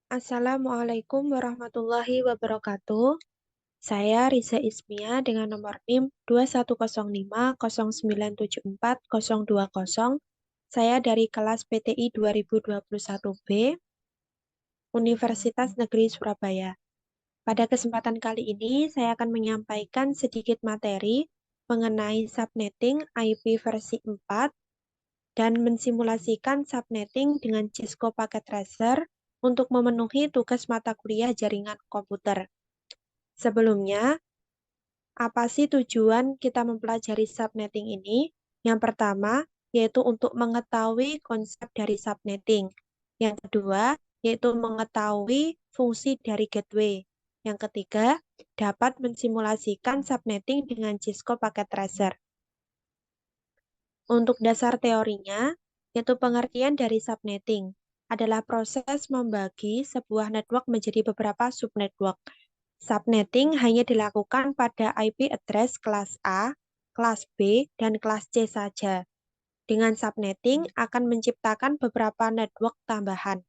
Assalamualaikum warahmatullahi wabarakatuh. Saya Riza Ismia dengan nomor NIM 210509740020. Saya dari kelas PTI 2021B, Universitas Negeri Surabaya. Pada kesempatan kali ini, saya akan menyampaikan sedikit materi mengenai subnetting IP versi 4 dan mensimulasikan subnetting dengan Cisco Packet Tracer untuk memenuhi tugas mata kuliah jaringan komputer. Sebelumnya, apa sih tujuan kita mempelajari subnetting ini? Yang pertama, yaitu untuk mengetahui konsep dari subnetting. Yang kedua, yaitu mengetahui fungsi dari gateway. Yang ketiga, dapat mensimulasikan subnetting dengan Cisco Packet Tracer. Untuk dasar teorinya, yaitu pengertian dari subnetting adalah proses membagi sebuah network menjadi beberapa subnetwork. Subnetting hanya dilakukan pada IP address kelas A, kelas B, dan kelas C saja. Dengan subnetting akan menciptakan beberapa network tambahan,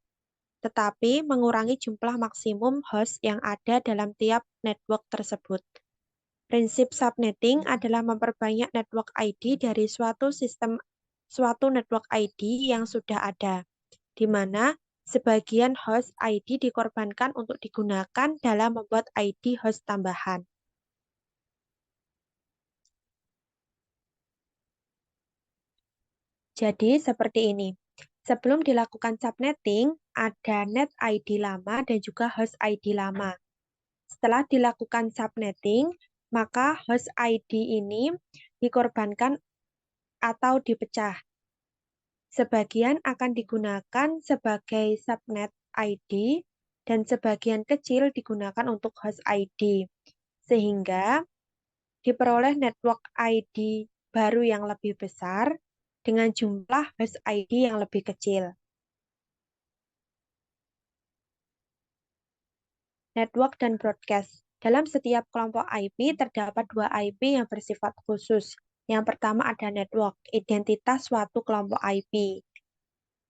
tetapi mengurangi jumlah maksimum host yang ada dalam tiap network tersebut. Prinsip subnetting adalah memperbanyak network ID dari suatu network ID yang sudah ada, di mana sebagian host ID dikorbankan untuk digunakan dalam membuat ID host tambahan. Jadi seperti ini. Sebelum dilakukan subnetting, ada net ID lama dan juga host ID lama. Setelah dilakukan subnetting, maka host ID ini dikorbankan atau dipecah. Sebagian akan digunakan sebagai subnet ID dan sebagian kecil digunakan untuk host ID. Sehingga diperoleh network ID baru yang lebih besar dengan jumlah host ID yang lebih kecil. Network dan broadcast. Dalam setiap kelompok IP terdapat dua IP yang bersifat khusus. Yang pertama ada network, identitas suatu kelompok IP.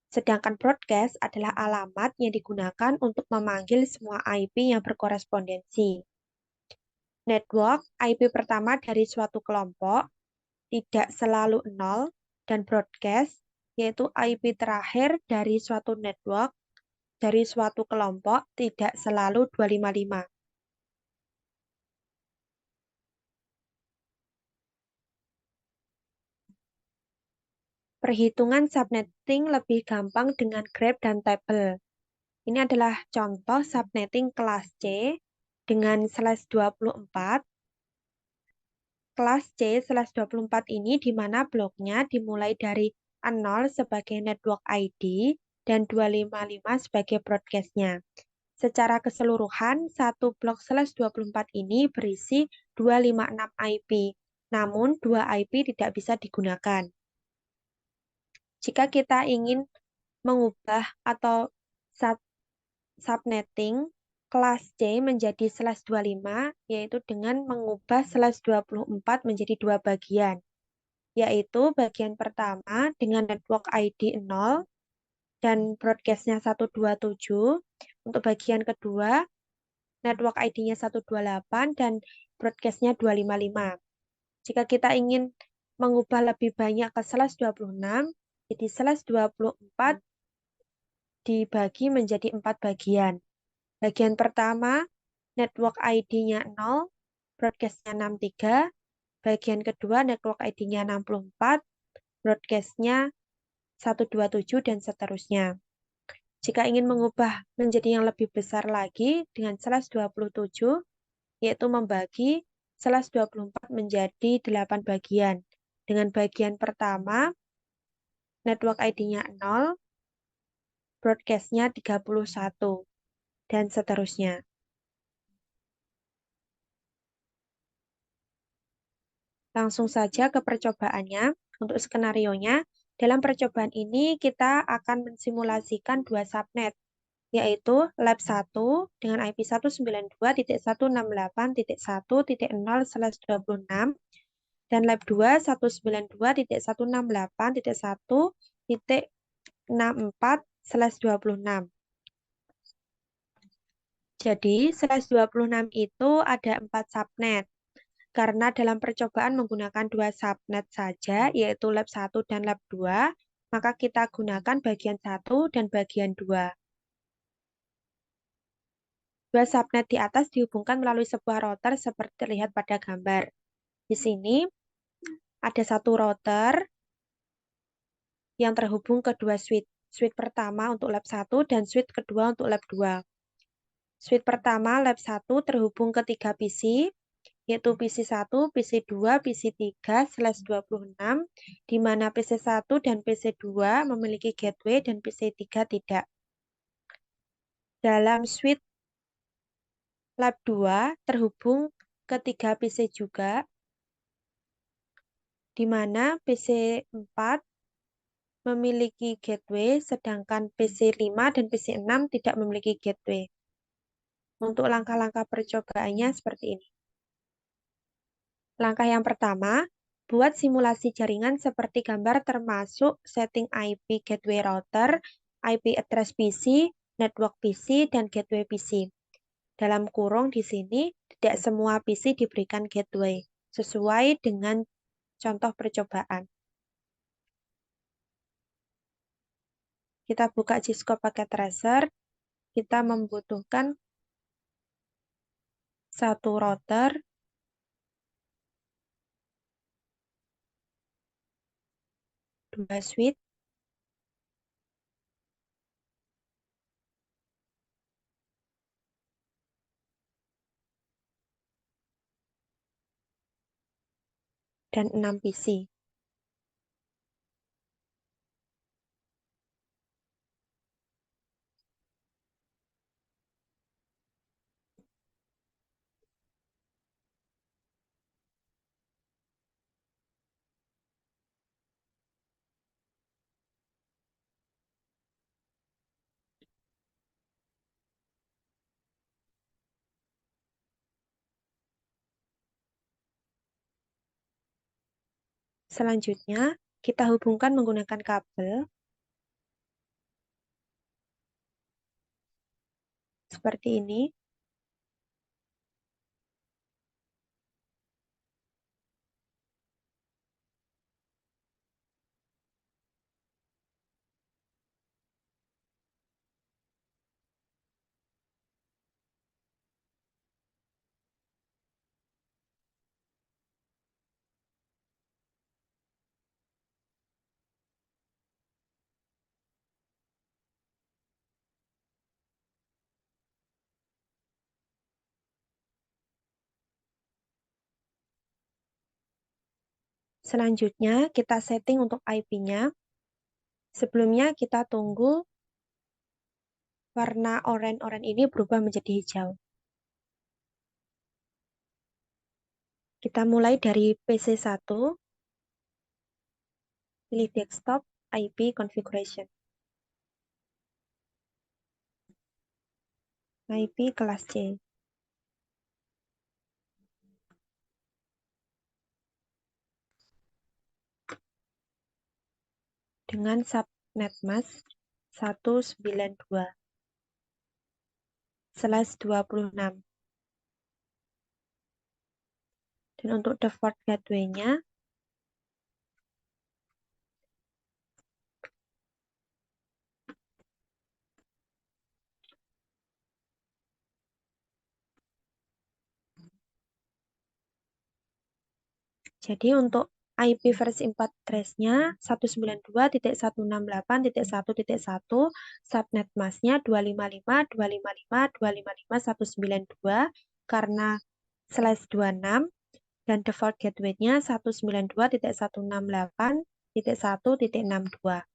Sedangkan broadcast adalah alamat yang digunakan untuk memanggil semua IP yang berkorespondensi. Network, IP pertama dari suatu kelompok, tidak selalu 0, dan broadcast, yaitu IP terakhir dari suatu network, dari suatu kelompok, tidak selalu 255. Perhitungan subnetting lebih gampang dengan graph dan tabel. Ini adalah contoh subnetting kelas C dengan /24. Kelas C/24 ini di mana bloknya dimulai dari 0 sebagai network ID dan 255 sebagai broadcast-nya. Secara keseluruhan, satu blok /24 ini berisi 256 IP, namun 2 IP tidak bisa digunakan. Jika kita ingin mengubah atau subnetting kelas C menjadi /25, yaitu dengan mengubah /24 menjadi dua bagian, yaitu bagian pertama dengan network ID 0 dan broadcast-nya 127. Untuk bagian kedua, network ID-nya 128 dan broadcast-nya 255. Jika kita ingin mengubah lebih banyak ke /26, jadi /24 dibagi menjadi 4 bagian. Bagian pertama, network ID-nya 0, broadcast-nya 63. Bagian kedua, network ID-nya 64, broadcast-nya 127, dan seterusnya. Jika ingin mengubah menjadi yang lebih besar lagi dengan /27, yaitu membagi /24 menjadi 8 bagian. Dengan bagian pertama, network ID-nya 0, broadcast-nya 31, dan seterusnya. Langsung saja ke percobaannya. Untuk skenario-nya, dalam percobaan ini kita akan mensimulasikan dua subnet, yaitu lab 1 dengan IP 192.168.1.0/26 dan lab 2 192.168.1.64/26. Jadi, slash 26 itu ada 4 subnet. Karena dalam percobaan menggunakan 2 subnet saja, yaitu lab 1 dan lab 2, maka kita gunakan bagian 1 dan bagian 2. Dua subnet di atas dihubungkan melalui sebuah router seperti terlihat pada gambar. Di sini ada satu router yang terhubung ke dua switch. Switch pertama untuk lab 1 dan switch kedua untuk lab 2. Switch pertama lab 1 terhubung ke 3 PC, yaitu PC1, PC2, PC3/26, di mana PC1 dan PC2 memiliki gateway dan PC3 tidak. Dalam switch lab 2 terhubung ke 3 PC juga, di mana PC4 memiliki gateway, sedangkan PC5 dan PC6 tidak memiliki gateway. Untuk langkah-langkah percobaannya seperti ini. Langkah yang pertama, buat simulasi jaringan seperti gambar termasuk setting IP gateway router, IP address PC, network PC, dan gateway PC. Dalam kurung di sini, tidak semua PC diberikan gateway, sesuai dengan contoh percobaan. Kita buka Cisco Packet Tracer, kita membutuhkan satu router, dua switch, dan 6 PC. Selanjutnya, kita hubungkan menggunakan kabel seperti ini. Selanjutnya, kita setting untuk IP-nya. Sebelumnya, kita tunggu warna oranye-oranye ini berubah menjadi hijau. Kita mulai dari PC1, pilih desktop, IP configuration. IP kelas C. Dengan subnet mask 192/26. Dan untuk default gateway-nya, jadi untuk IP versi 4 trace-nya 192.168.1.1, subnet mask-nya 255.255.255.192, karena /26, dan default gateway-nya 192.168.1.62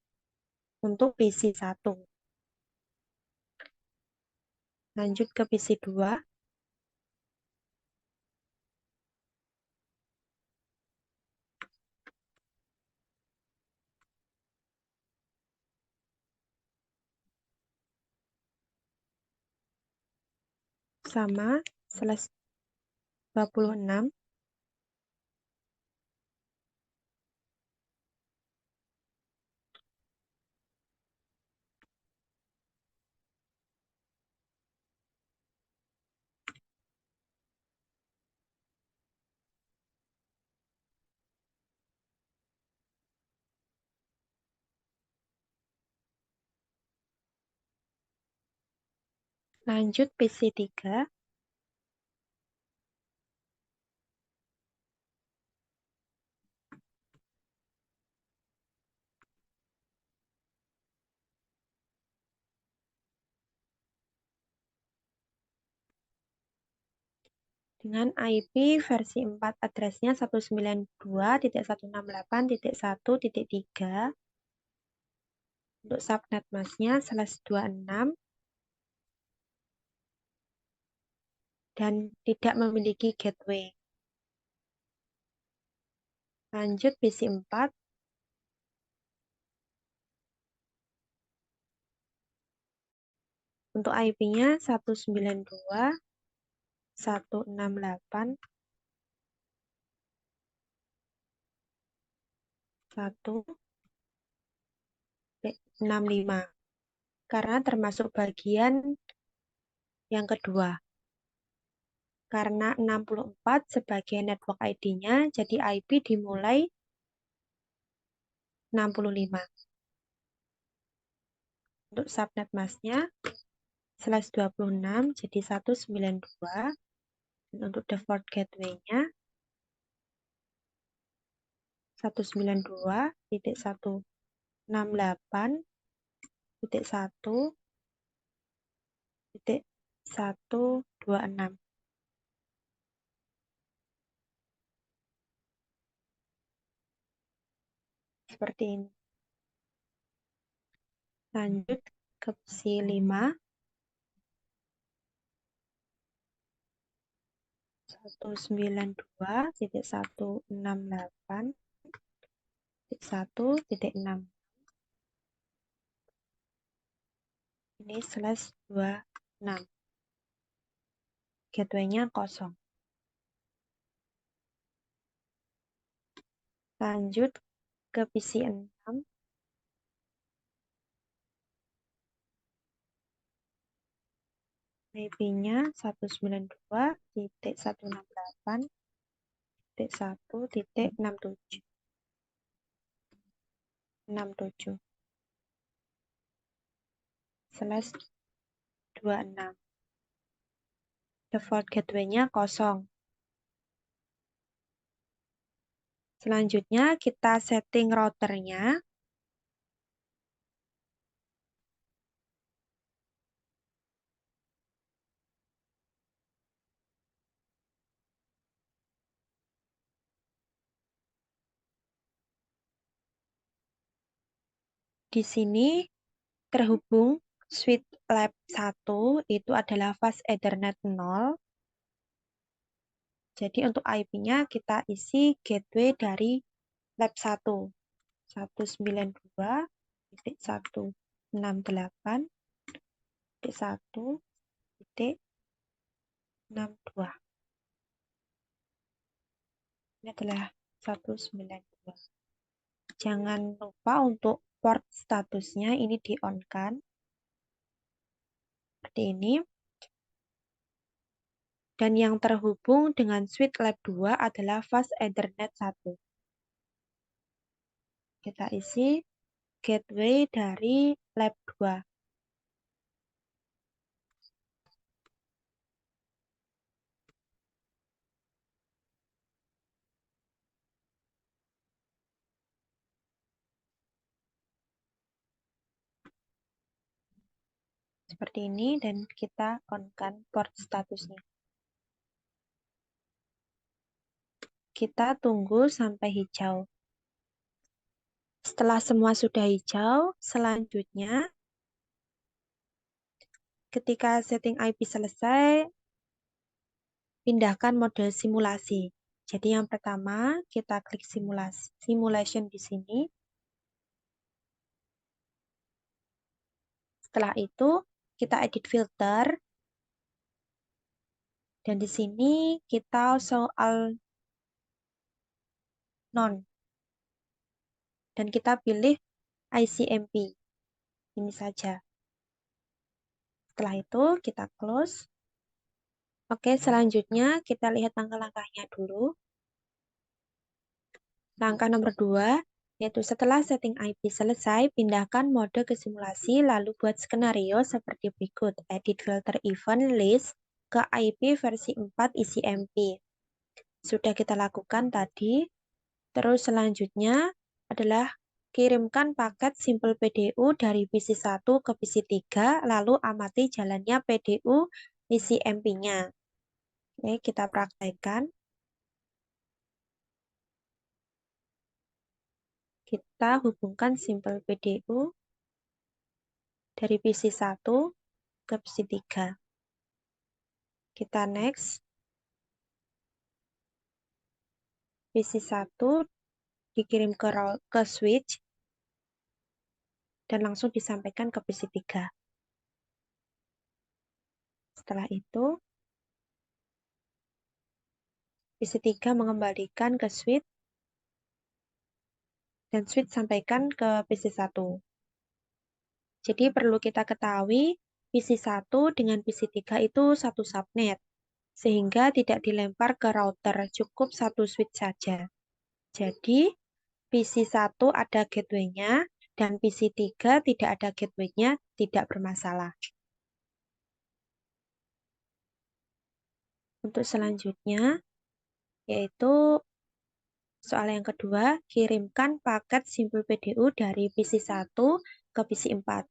untuk PC1. Lanjut ke PC2. Sama /26. Lanjut PC3. Dengan IP versi 4 addressnya 192.168.1.3. Untuk subnet masknya /26 dan tidak memiliki gateway. Lanjut PC4. Untuk IP-nya 192.168.1.65 karena termasuk bagian yang kedua. Karena 64 sebagai network ID-nya, jadi IP dimulai 65. Untuk subnet masknya /26 jadi 192. Dan untuk default gateway-nya 192.168.1.126. Seperti ini. Lanjut ke opsi 5. 192.168.1.6. Ini /26. Gateway-nya kosong. Lanjut ke PC6. IP-nya 192.168.1.67. /26. Default gateway-nya kosong. Selanjutnya kita setting routernya. Di sini terhubung switch lab 1 itu adalah fast Ethernet 0. Jadi untuk IP-nya kita isi gateway dari lab 1. 192.168.1.62. Ini adalah 192. Jangan lupa untuk port statusnya ini di-on-kan. Seperti ini. Dan yang terhubung dengan switch lab 2 adalah fast Ethernet 1. Kita isi gateway dari lab 2. Seperti ini dan kita on-kan port statusnya. Kita tunggu sampai hijau. Setelah semua sudah hijau, selanjutnya ketika setting IP selesai, pindahkan mode simulasi. Jadi yang pertama, kita klik simulation di sini. Setelah itu, kita edit filter. Dan di sini kita soal none. Dan kita pilih ICMP. Ini saja. Setelah itu, kita close. Oke, selanjutnya kita lihat langkah-langkahnya dulu. Langkah nomor 2, Yaitu setelah setting IP selesai, pindahkan mode ke simulasi, lalu buat skenario seperti berikut. Edit filter event list ke IP versi 4 isi MP. Sudah kita lakukan tadi. Terus selanjutnya adalah kirimkan paket Simple PDU dari PC1 ke PC3, lalu amati jalannya PDU isi MP-nya. Oke, kita praktekkan. Kita hubungkan Simple PDU dari PC1 ke PC3. Kita next. PC1 dikirim ke switch dan langsung disampaikan ke PC3. Setelah itu, PC3 mengembalikan ke switch dan switch sampaikan ke PC1. Jadi perlu kita ketahui PC1 dengan PC3 itu satu subnet, sehingga tidak dilempar ke router, cukup satu switch saja. Jadi PC1 ada gateway-nya dan PC3 tidak ada gateway-nya, tidak bermasalah. Untuk selanjutnya, yaitu soal yang kedua, kirimkan paket Simple PDU dari PC1 ke PC4.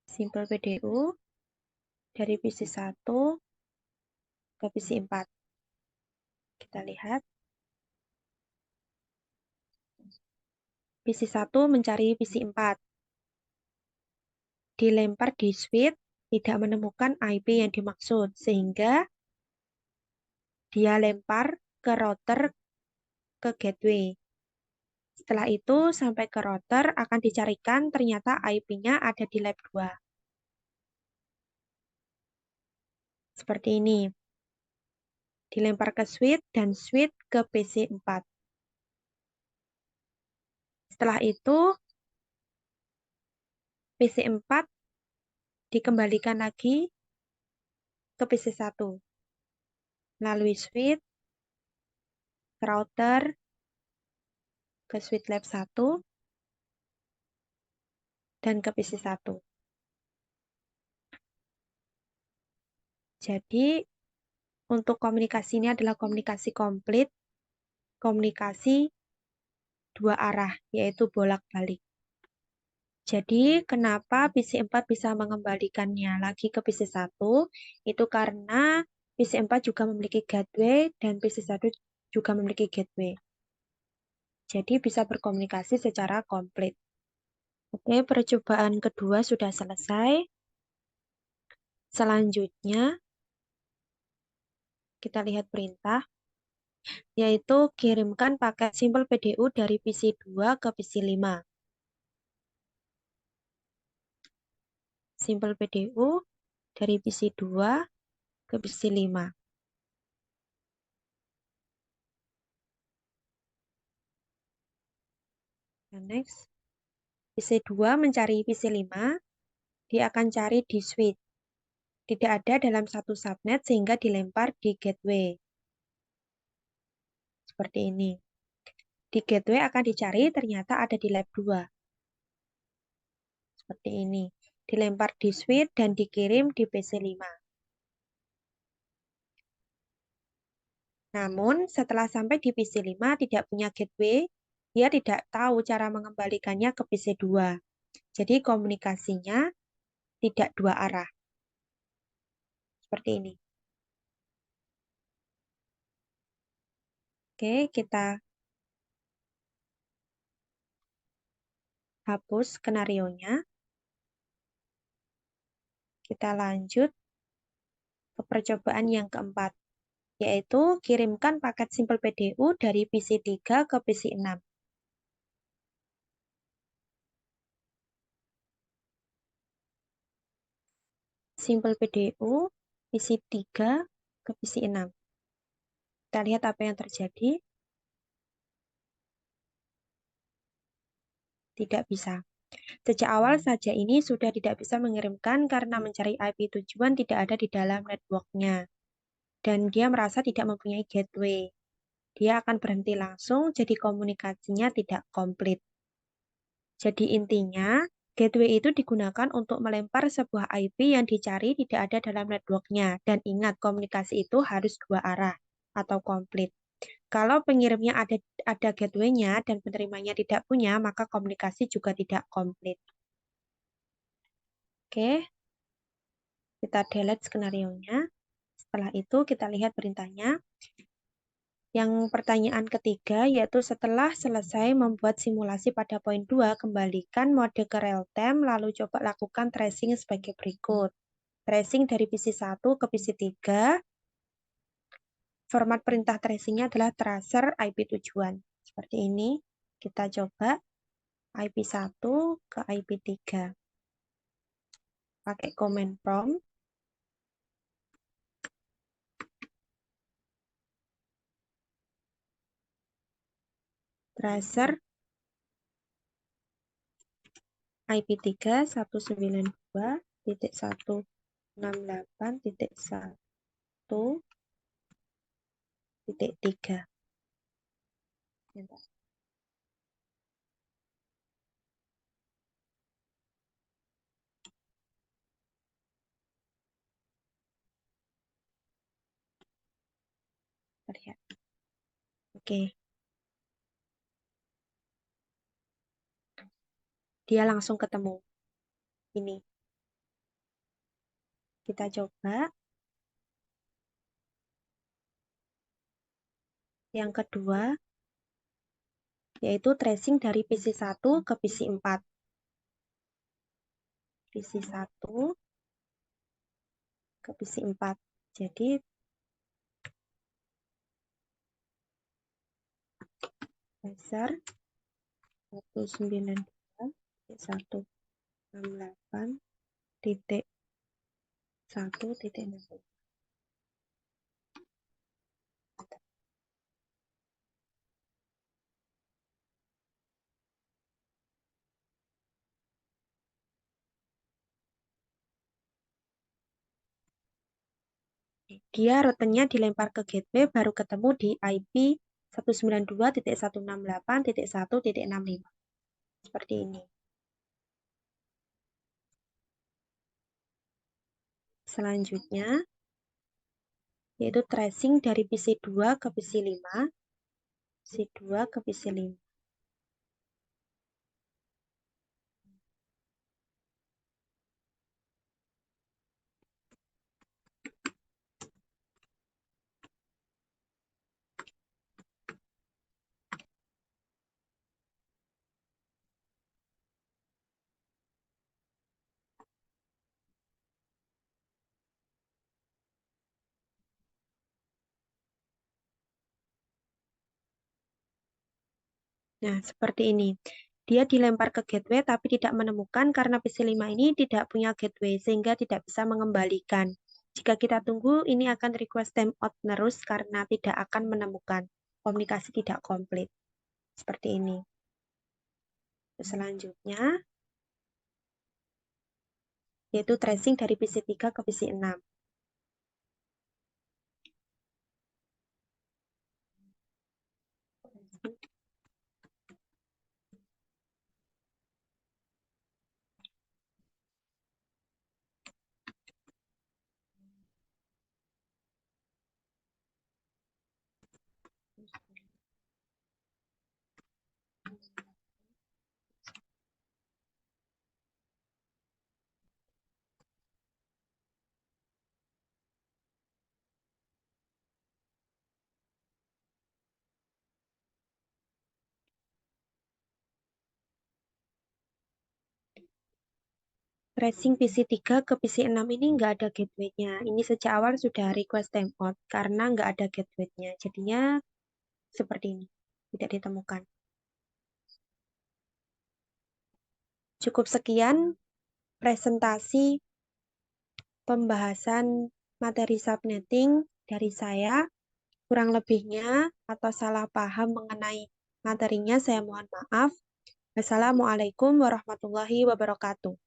Simple PDU dari PC1 ke PC4. Kita lihat. PC1 mencari PC4. Dilempar di switch, tidak menemukan IP yang dimaksud, sehingga dia lempar ke router ke gateway. Setelah itu, sampai ke router akan dicarikan ternyata IP-nya ada di lab 2. Seperti ini. Dilempar ke switch dan switch ke PC4. Setelah itu, PC4 dikembalikan lagi ke PC1. Melalui switch, ke router, ke switch lab 1, dan ke PC1. Jadi, untuk komunikasi ini adalah komunikasi komplit, komunikasi dua arah, yaitu bolak-balik. Jadi, kenapa PC4 bisa mengembalikannya lagi ke PC1? Itu karena PC4 juga memiliki gateway dan PC1 juga memiliki gateway. Jadi, bisa berkomunikasi secara komplit. Oke, percobaan kedua sudah selesai. Selanjutnya, kita lihat perintah, yaitu kirimkan paket Simple PDU dari PC2 ke PC5. Simple PDU dari PC2 ke PC5. Dan next, PC2 mencari PC5, dia akan cari di switch. Tidak ada dalam satu subnet sehingga dilempar di gateway. Seperti ini. Di gateway akan dicari ternyata ada di lab 2. Seperti ini. Dilempar di switch dan dikirim di PC5. Namun, setelah sampai di PC5 tidak punya gateway, dia tidak tahu cara mengembalikannya ke PC2. Jadi komunikasinya tidak dua arah. Seperti ini. Oke, kita hapus skenarionya. Kita lanjut ke percobaan yang keempat, yaitu kirimkan paket Simple PDU dari PC3 ke PC6. Simple PDU PC3 ke PC6. Kita lihat apa yang terjadi. Tidak bisa. Sejak awal saja ini sudah tidak bisa mengirimkan karena mencari IP tujuan tidak ada di dalam networknya. Dan dia merasa tidak mempunyai gateway. dia akan berhenti langsung, jadi komunikasinya tidak komplit. Jadi intinya, gateway itu digunakan untuk melempar sebuah IP yang dicari tidak ada dalam networknya. Dan ingat, komunikasi itu harus dua arah atau komplit. Kalau pengirimnya ada gateway-nya dan penerimanya tidak punya, maka komunikasi juga tidak komplit. Oke, kita delete skenario-nya. Setelah itu kita lihat perintahnya. Yang pertanyaan ketiga yaitu setelah selesai membuat simulasi pada poin 2, kembalikan mode ke real time lalu coba lakukan tracing sebagai berikut. Tracing dari PC1 ke PC3. Format perintah tracingnya adalah tracer IP tujuan. Seperti ini. Kita coba IP1 ke IP3. Pakai command prompt. Tracer IP3 192.168.1.3. Terlihat. Oke. Dia langsung ketemu. Ini. Kita coba. Yang kedua, yaitu tracing dari PC1 ke PC4. PC1 ke PC4. Jadi, dasar 192.168.1.6. Dia rutenya dilempar ke gateway baru ketemu di IP 192.168.1.65. Seperti ini. Selanjutnya, yaitu tracing dari PC2 ke PC5. PC2 ke PC5. Nah, seperti ini. Dia dilempar ke gateway tapi tidak menemukan karena PC5 ini tidak punya gateway sehingga tidak bisa mengembalikan. Jika kita tunggu, ini akan request timeout terus karena tidak akan menemukan. Komunikasi tidak komplit. Seperti ini. Selanjutnya, yaitu tracing dari PC3 ke PC6. Tracing PC3 ke PC6 ini nggak ada gateway-nya. Ini sejak awal sudah request timeout karena nggak ada gateway-nya. Jadinya seperti ini. Tidak ditemukan. Cukup sekian presentasi pembahasan materi subnetting dari saya. Kurang lebihnya atau salah paham mengenai materinya saya mohon maaf. Wassalamualaikum warahmatullahi wabarakatuh.